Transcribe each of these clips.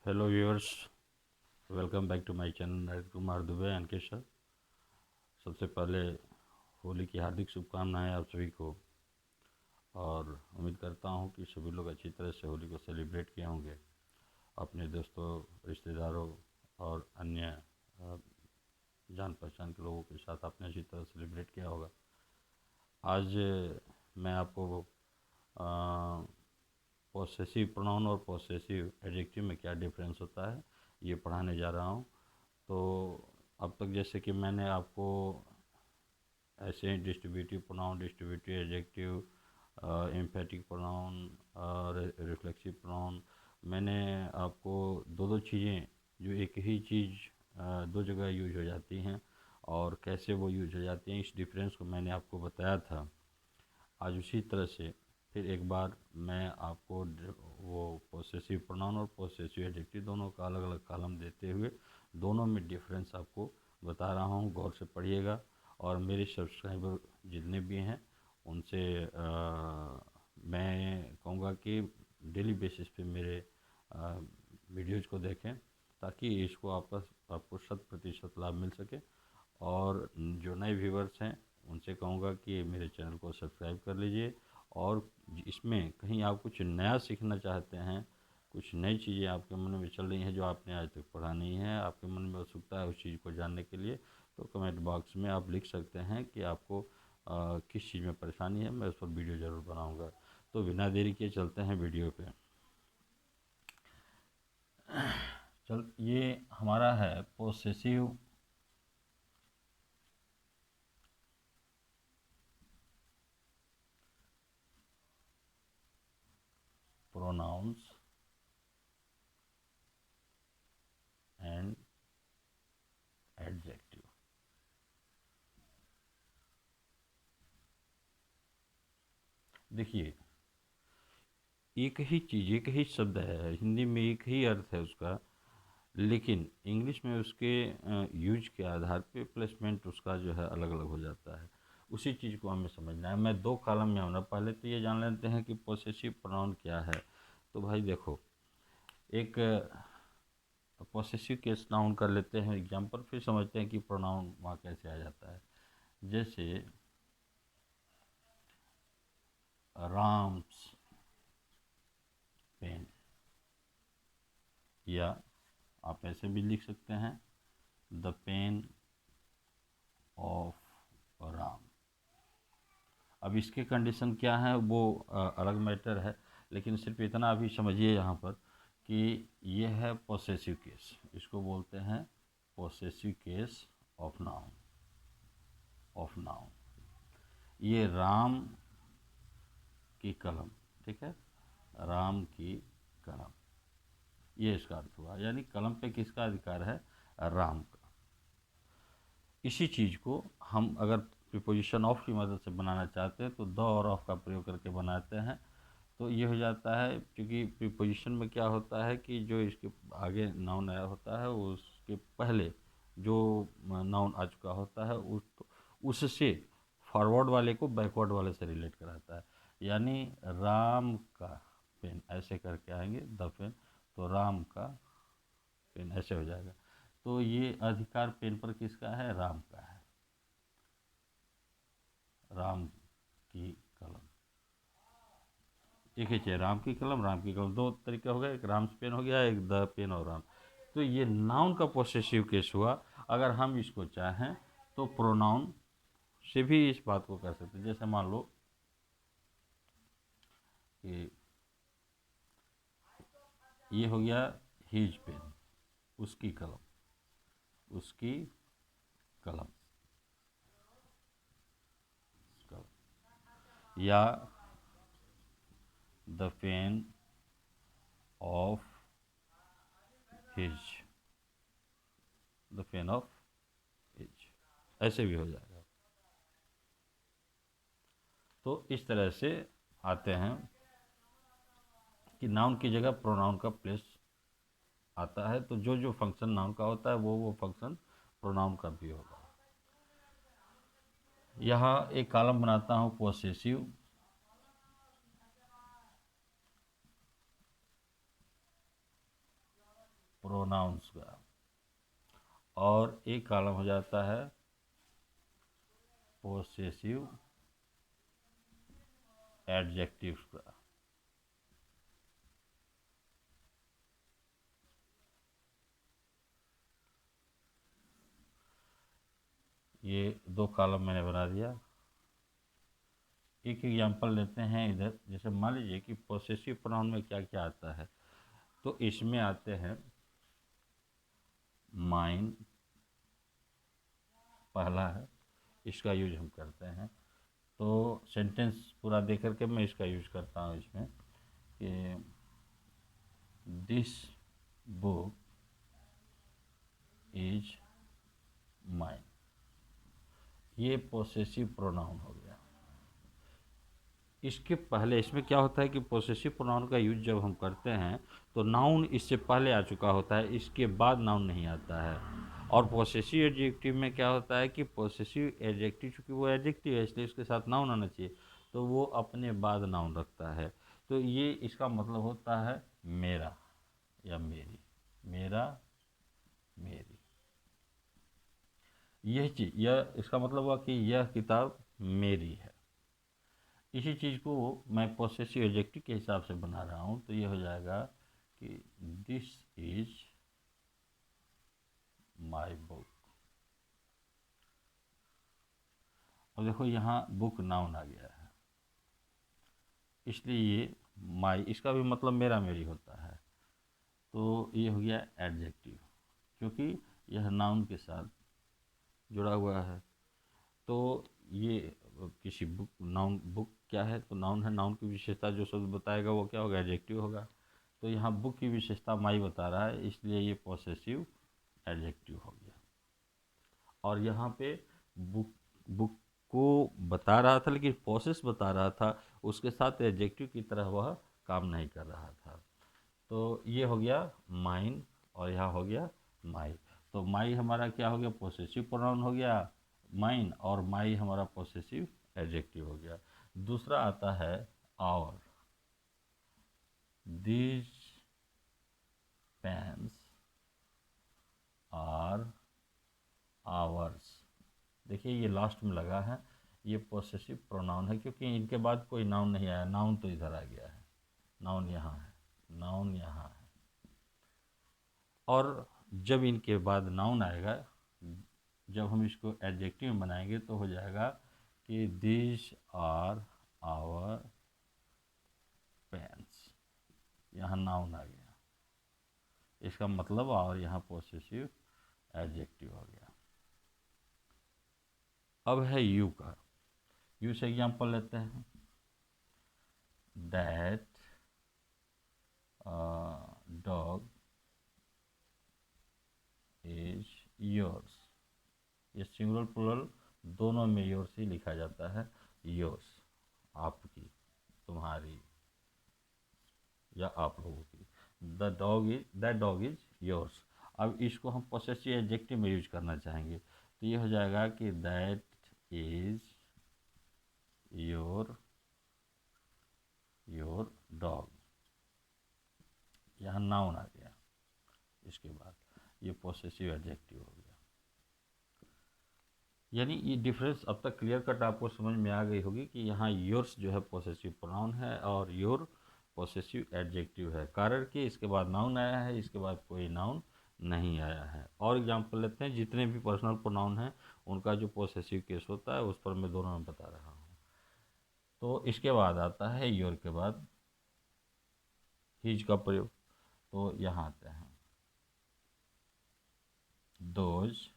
Hello viewers, welcome back to my channel Raj Kumar Dubey Ankit sir. सबसे पहले होली की हार्दिक शुभकामनाएं आप सभी को। और उम्मीद करता हूं कि सभी लोग अच्छी तरह से होली को सेलिब्रेट किए होंगे अपने दोस्तों, रिश्तेदारों और अन्य अ, जान पहचान के लोगों के साथ आपने अच्छी तरह सेलिब्रेट किया होगा। आज मैं आपको पॉसेसिव प्रोनाउन और पॉसेसिव एडजेक्टिव में क्या डिफरेंस होता है ये पढ़ाने जा रहा हूँ। तो अब तक जैसे कि मैंने आपको ऐसे ही distributive pronoun, distributive adjective, emphatic pronoun और रिफ्लेक्सिव प्रोनाउन, मैंने आपको दो दो चीज़ें जो एक ही चीज़ दो जगह यूज हो जाती हैं और कैसे वो यूज हो जाती हैं इस डिफरेंस को मैंने आपको बताया था। आज उसी तरह से फिर एक बार मैं आपको वो पोसेसिव प्रोनाउन और पोसेसिव एडजेक्टिव दोनों का अलग अलग कॉलम देते हुए दोनों में डिफरेंस आपको बता रहा हूँ। गौर से पढ़िएगा और मेरे सब्सक्राइबर जितने भी हैं उनसे मैं कहूँगा कि डेली बेसिस पे मेरे वीडियोज़ को देखें ताकि इसको आपको 100% लाभ मिल सके। और जो नए व्यूवर्स हैं उनसे कहूँगा कि मेरे चैनल को सब्सक्राइब कर लीजिए। और इसमें कहीं आप कुछ नया सीखना चाहते हैं, कुछ नई चीज़ें आपके मन में चल रही हैं जो आपने आज तक पढ़ा नहीं है, आपके मन में उत्सुकता है उस चीज़ को जानने के लिए, तो कमेंट बॉक्स में आप लिख सकते हैं कि आपको किस चीज़ में परेशानी है। मैं उस पर वीडियो ज़रूर बनाऊँगा। तो बिना देरी के चलते हैं वीडियो पे। ये हमारा है पोसेसिव प्रोनाउंस एंड एडजेक्टिव। देखिए, एक ही चीज़, एक ही शब्द है, हिंदी में एक ही अर्थ है उसका, लेकिन इंग्लिश में उसके यूज के आधार पे प्लेसमेंट उसका जो है अलग अलग हो जाता है। उसी चीज़ को हमें समझना है। मैं दो कॉलम में हूँ ना, पहले तो ये जान लेते हैं कि पोसेसिव प्रोनाउन क्या है। तो भाई देखो, एक पोसेसिव केस नाउन कर लेते हैं एग्जाम्पल, फिर समझते हैं कि प्रोनाउन वहाँ कैसे आ जाता है। जैसे राम्स पेन, या आप ऐसे भी लिख सकते हैं द पेन ऑफ राम। अब इसके कंडीशन क्या है वो अलग मैटर है, लेकिन सिर्फ इतना अभी समझिए यहाँ पर कि ये है पोसेसिव केस, इसको बोलते हैं possessive case of noun. Of noun, ये राम की कलम, ठीक है, राम की कलम, ये इसका अर्थ हुआ। यानी कलम पे किसका अधिकार है? राम का। इसी चीज़ को हम अगर प्रीपोजिशन ऑफ की मदद से बनाना चाहते हैं तो द और ऑफ का प्रयोग करके बनाते हैं। तो ये हो जाता है, क्योंकि प्रीपोजिशन में क्या होता है कि जो इसके आगे नाउन आया होता है उसके पहले जो नाउन आ चुका होता है उससे फॉरवर्ड वाले को बैकवर्ड वाले से रिलेट कराता है। यानी राम का पेन ऐसे करके आएंगे द पेन, तो राम का पेन ऐसे हो जाएगा। तो ये अधिकार पेन पर किसका है? राम का है। राम की कलम, एक ही चीज़, राम की कलम, राम की कलम, दो तरीके हो गए, एक राम पेन हो गया, एक द पेन और राम। तो ये नाउन का पोसेसिव केस हुआ। अगर हम इसको चाहें तो प्रोनाउन से भी इस बात को कर सकते हैं। जैसे मान लो कि ये हो गया हीज पेन, उसकी कलम, उसकी कलम, कलम, या the pain of his, the pain of his, ऐसे भी हो जाएगा। तो इस तरह से आते हैं कि नाउन की जगह प्रोनाउन का प्लेस आता है। तो जो जो फंक्शन नाउन का होता है वो फंक्शन प्रोनाउन का भी होगा। यहाँ एक कॉलम बनाता हूँ पोसेसिव, प्रोनाउंस का, और एक कॉलम हो जाता है पोसेसिव एडजेक्टिव्स का। ये 2 कॉलम मैंने बना दिया। एक एग्जांपल लेते हैं इधर। जैसे मान लीजिए कि पोसेसिव प्रोनाउन में क्या क्या आता है, तो इसमें आते हैं माइन, पहला है, इसका यूज हम करते हैं। तो सेंटेंस पूरा दे करके मैं इसका यूज करता हूँ इसमें कि दिस बुक इज माइन। ये पोसेसिव प्रोनाउन हो गया। इसके पहले इसमें क्या होता है कि पोसेसिव प्रोनाउन का यूज जब हम करते हैं तो नाउन इससे पहले आ चुका होता है, इसके बाद नाउन नहीं आता है। और पोसेसिव एडजेक्टिव में क्या होता है कि पोसेसिव एडजेक्टिव, चूँकि वो एडजेक्टिव है इसलिए उसके साथ नाउन आना चाहिए, तो वो अपने बाद नाउन रखता है। तो ये इसका मतलब होता है मेरा या मेरी, मेरा, मेरी। यह चीज़, यह इसका मतलब हुआ कि यह किताब मेरी है। इसी चीज़ को मैं पोसेसिव एडजेक्टिव के हिसाब से बना रहा हूँ, तो ये हो जाएगा कि दिस इज माई बुक। अब देखो यहाँ बुक नाउन आ गया है, इसलिए ये माई, इसका भी मतलब मेरा मेरी होता है। तो ये हो गया एडजेक्टिव, क्योंकि यह नाउन के साथ जुड़ा हुआ है। तो ये किसी बुक, नाउन, बुक क्या है तो नाउन है, नाउन की विशेषता जो शब्द बताएगा वो क्या होगा, एडजेक्टिव होगा। तो यहाँ बुक की विशेषता माई बता रहा है, इसलिए ये पॉसेसिव एडजेक्टिव हो गया। और यहाँ पे बुक, बुक को बता रहा था लेकिन पॉसेस बता रहा था, उसके साथ एडजेक्टिव की तरह वह काम नहीं कर रहा था। तो ये हो गया माइन और यहाँ हो गया माई। तो माई हमारा क्या हो गया, पॉसेसिव प्रोनाउन हो गया माइन, और माई हमारा पॉसेसिव एडजेक्टिव हो गया। दूसरा आता है ours. These pens are ours. देखिए ये लास्ट में लगा है, ये पॉसेसिव प्रोनाउन है क्योंकि इनके बाद कोई नाउन नहीं आया। नाउन तो इधर आ गया है, नाउन यहाँ है, नाउन यहाँ है। और जब इनके बाद नाउन आएगा, जब हम इसको एडजेक्टिव में बनाएंगे तो हो जाएगा कि दिस आर आवर पेन्स। यहाँ नाउन आ गया, इसका मतलब और यहाँ पॉसेसिव एडजेक्टिव हो गया। अब है यू का। यू से एग्जांपल लेते हैं। That dog is yours. ये सिंगुलर प्लूरल दोनों में योर्स ही लिखा जाता है। योर्स, आपकी, तुम्हारी या आप लोगों की। That dog is yours. अब इसको हम पॉसेसिव एडजेक्टिव में यूज करना चाहेंगे, तो ये हो जाएगा कि दैट इज योर डॉग। यहाँ नाउन आ गया, इसके बाद ये पॉसेसिव एडजेक्टिव हो गया। यानी ये डिफरेंस अब तक क्लियर कट आपको समझ में आ गई होगी कि यहाँ योर्स जो है पॉसेसिव प्रोनाउन है और योर पॉसेसिव एडजेक्टिव है। कारण कि इसके बाद नाउन आया है, इसके बाद कोई नाउन नहीं आया है। और एग्जांपल लेते हैं, जितने भी पर्सनल प्रोनाउन हैं उनका जो पॉसेसिव केस होता है उस पर मैं दोनों में बता रहा हूँ। तो इसके बाद आता है योर के बाद हिज का प्रयोग। तो यहाँ आते हैं those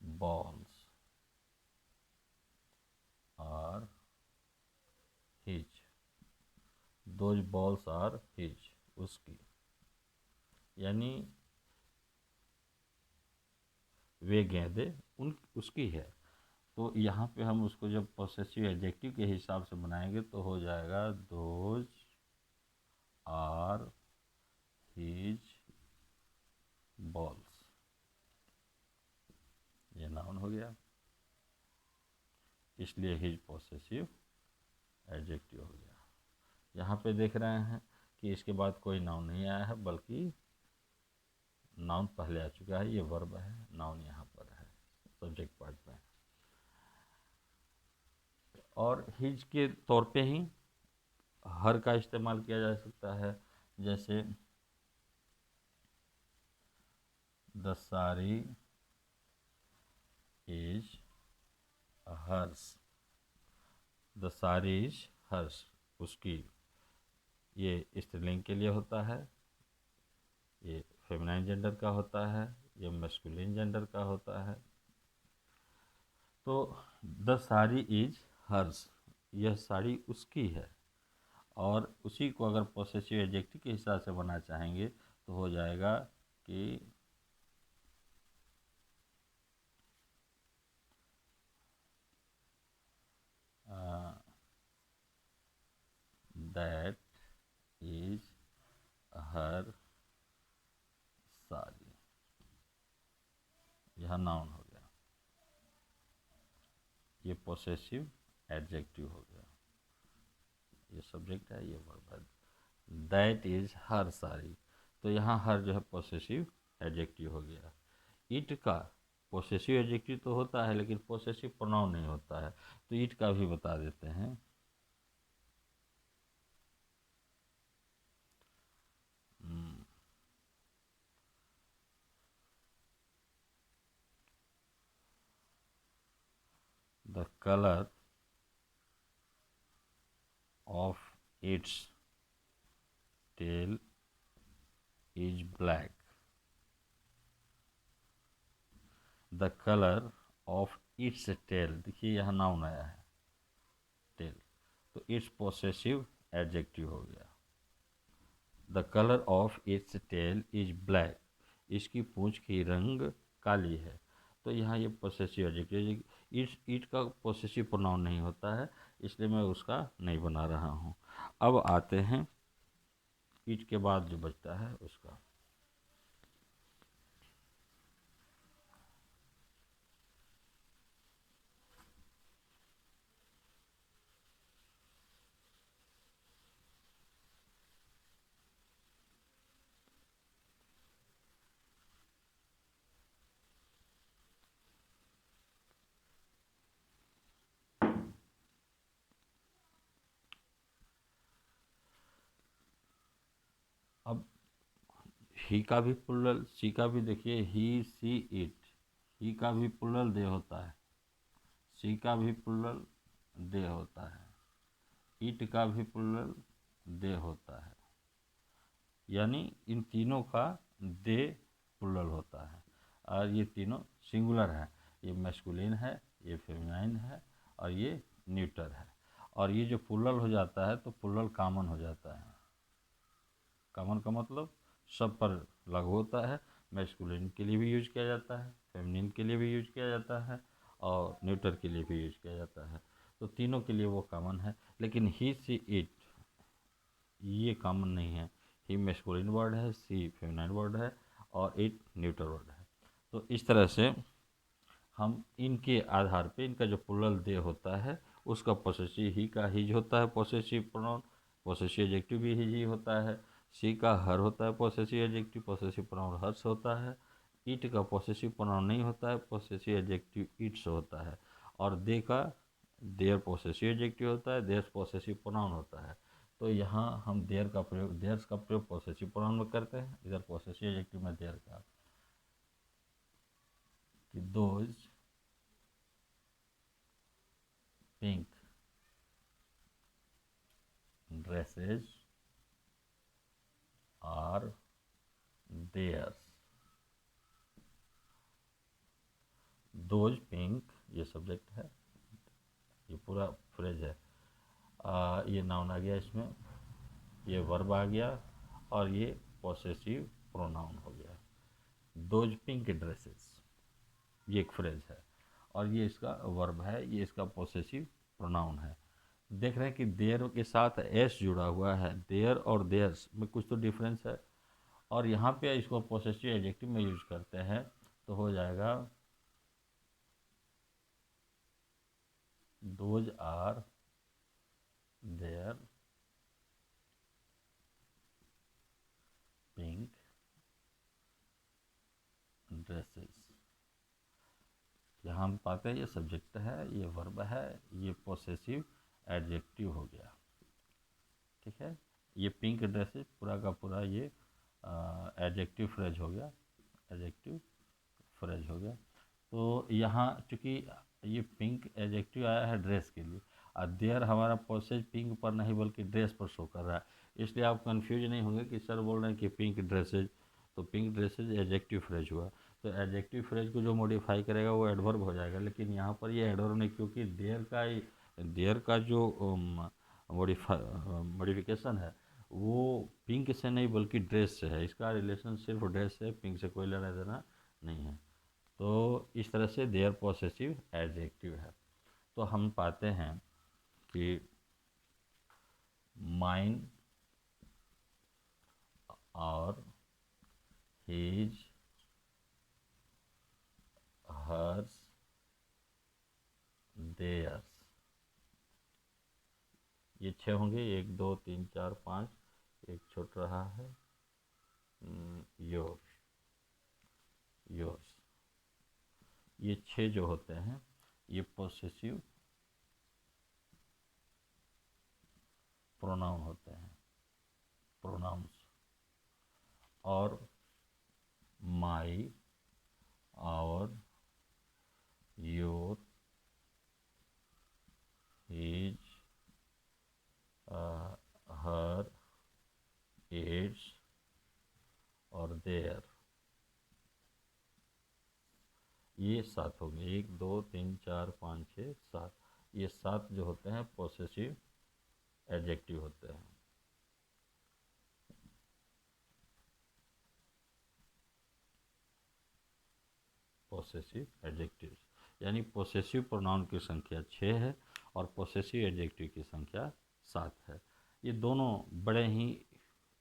balls are his. Those balls are his, उसकी, यानी वे गेंदें उसकी है। तो यहाँ पे हम उसको जब पॉसेसिव एडजेक्टिव के हिसाब से बनाएंगे तो हो जाएगा दोज आर हिज बॉल्स। ये नाउन हो गया, इसलिए हिज पॉसेसिव एडजेक्टिव हो गया। यहाँ पे देख रहे हैं कि इसके बाद कोई नाउन नहीं आया है, बल्कि नाउन पहले आ चुका है, ये वर्ब है, नाउन यहाँ पर है सब्जेक्ट पार्ट में। और हिज के तौर पे ही हर का इस्तेमाल किया जा सकता है, जैसे the sari is hers, the sari is hers, उसकी, ये स्त्रीलिंग के लिए होता है, ये फेमिनाइन जेंडर का होता है, ये मैस्कुलिन जेंडर का होता है। तो द साड़ी इज हर्स, यह साड़ी उसकी है, और उसी को अगर पोसेसिव एडजेक्टिव के हिसाब से बनाना चाहेंगे तो हो जाएगा कि दैट इज हर साड़ी, यह नाउन हो गया, ये पोसेसिव एडजेक्टिव हो गया, ये सब्जेक्ट है, ये वर्ब है। दैट इज हर साड़ी, तो यहाँ हर जो है पोसेसिव एडजेक्टिव हो गया। इट का पोसेसिव एडजेक्टिव तो होता है लेकिन पोसेसिव प्रोनाउन नहीं होता है, तो इट का भी बता देते हैं। The colour of its tail is black, the color of its tail, देखिए यहाँ नाउन आया है टेल, तो इट्स पोसेसिव एडजेक्टिव हो गया। The colour of its tail is black, इसकी पूंछ की रंग काली है, तो यहाँ ये पोसेसिव एडजेक्टिव, इट का पोसेसिव प्रोनाउन नहीं होता है, इसलिए मैं उसका नहीं बना रहा हूँ। अब आते हैं इट के बाद जो बचता है उसका। अब ही का भी प्लुरल, सी का भी, देखिए ही सी इट, ही का भी प्लुरल दे होता है, सी का भी प्लुरल दे होता है, इट का भी प्लुरल दे होता है, यानी इन तीनों का दे प्लुरल होता है, और ये तीनों सिंगुलर है, ये मैस्कुलिन है, ये फेमिनाइन है, और ये न्यूटर है। और ये जो प्लुरल हो जाता है तो प्लुरल कॉमन हो जाता है, कॉमन का मतलब सब पर लागू होता है, मैस्कुलिन के लिए भी यूज किया जाता है, फेमिनिन के लिए भी यूज किया जाता है, और न्यूटर के लिए भी यूज किया जाता है, तो तीनों के लिए वो कॉमन है। लेकिन ही सी इट ये कॉमन नहीं है, ही मैस्कुलिन वर्ड है, सी फेमिनाइन वर्ड है, और इट न्यूटर वर्ड है। तो इस तरह से हम इनके आधार पे इनका जो प्लुरल दे होता है उसका पोसेसिव ही का हिज होता है, पोसेसिव प्रोनाउन, पोसेसिव एडजेक्टिव भी हिज ही होता है। सी का हर होता है possessive adjective, possessive pronoun hers होता है। इट का पोसेसिव प्रोनाउन नहीं होता है, पोसेसिव एडजेक्टिव इट्स होता है। और दे का देयर पोसेसिव एडजेक्टिव होता है, देयर पोसेसिव प्रोनाउन होता है। तो यहाँ हम देयर का प्रयोग, देयर्स का प्रयोग पोसेसिव प्रोनाउन में करते हैं, इधर पोसेसिव एडजेक्टिव में देयर का, कि those pink dresses are theirs, those pink ये सब्जेक्ट है, ये पूरा फ्रेज है, ये नाउन आ गया इसमें, ये वर्ब आ गया, और ये पोसेसिव प्रोनाउन हो गया। दोज पिंक ड्रेसेस ये एक फ्रेज है, और ये इसका वर्ब है, ये इसका पोसेसिव प्रोनाउन है। देख रहे हैं कि देयर के साथ एस जुड़ा हुआ है, देयर और देयर्स में कुछ तो डिफरेंस है, और यहाँ पे इसको पोसेसिव एडजेक्टिव में यूज करते हैं, तो हो जाएगा those are their pink dresses. यहाँ हम पाते हैं ये सब्जेक्ट है, ये वर्ब है, ये पोसेसिव एडजेक्टिव हो गया। ठीक है, ये पिंक ड्रेसेस पूरा का पूरा ये एडजेक्टिव फ्रेज हो गया, एडजेक्टिव फ्रेज हो गया। तो यहाँ चूँकि ये पिंक एडजेक्टिव आया है ड्रेस के लिए, और देयर हमारा पोसेज पिंक पर नहीं बल्कि ड्रेस पर शो कर रहा है, इसलिए आप कंफ्यूज नहीं होंगे कि सर बोल रहे हैं कि पिंक ड्रेसेज, तो पिंक ड्रेसेज एडजेक्टिव फ्रेज हुआ। तो एडजेक्टिव फ्रेज को जो मॉडिफाई करेगा वो एडवर्ब हो जाएगा, लेकिन यहाँ पर ये एडवर्ब नहीं, क्योंकि देयर का जो मॉडिफिकेशन है वो पिंक से नहीं बल्कि ड्रेस से है, इसका रिलेशन सिर्फ ड्रेस से, पिंक से कोई लेना देना नहीं है। तो इस तरह से देयर पॉसेसिव एडजेक्टिव है। तो हम पाते हैं कि माइन और हीज, हर्स, देयर्स, ये 6 होंगे, 1 2 3 4 5, एक छूट रहा है, योर्स, योर्स, ये 6 जो होते हैं ये पोसेसिव प्रोनाउन होते हैं, प्रोनाउंस। और my, our, your, his, her, its और देयर, ये 7 हो गए, 1 2 3 4 5 6 7, ये 7 जो होते हैं पोसेसिव एडजेक्टिव होते हैं। पोसेसिव एडजेक्टिव यानी पोसेसिव प्रोनाउन की संख्या 6 है और पोसेसिव एडजेक्टिव की संख्या 7 है। ये दोनों बड़े ही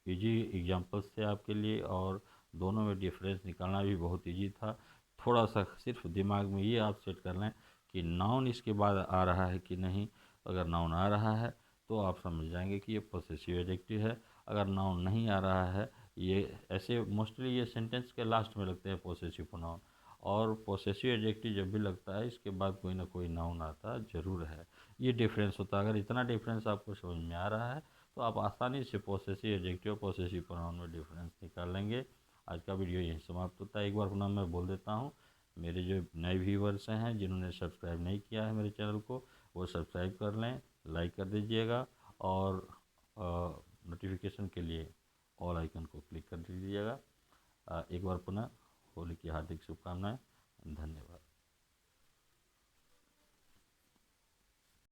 इजी एग्जांपल्स थे आपके लिए, और दोनों में डिफरेंस निकालना भी बहुत इजी था। थोड़ा सा सिर्फ दिमाग में ये आप सेट कर लें कि नाउन इसके बाद आ रहा है कि नहीं। अगर नाउन आ रहा है तो आप समझ जाएंगे कि ये पोसेसिव एडजेक्टिव है। अगर नाउन नहीं आ रहा है, ये ऐसे मोस्टली ये सेंटेंस के लास्ट में लगते हैं पोसेसिव प्रोनाउन, और पोसेसिव एडजेक्टिव जब भी लगता है इसके बाद कोई ना कोई नाउन आता ज़रूर है। ये डिफरेंस होता है। अगर इतना डिफरेंस आपको समझ में आ रहा है तो आप आसानी से पोसेसिव एडजेक्टिव और पोसेसिव प्रोनाउन में डिफरेंस निकाल लेंगे। आज का वीडियो यहीं समाप्त होता है। एक बार पुनः मैं बोल देता हूँ, मेरे जो नए व्यूवर्स हैं जिन्होंने सब्सक्राइब नहीं किया है मेरे चैनल को, वो सब्सक्राइब कर लें, लाइक कर दीजिएगा, और नोटिफिकेशन के लिए ऑल आइकन को क्लिक कर दीजिएगा। एक बार पुनः होली की हार्दिक शुभकामनाएं। धन्यवाद।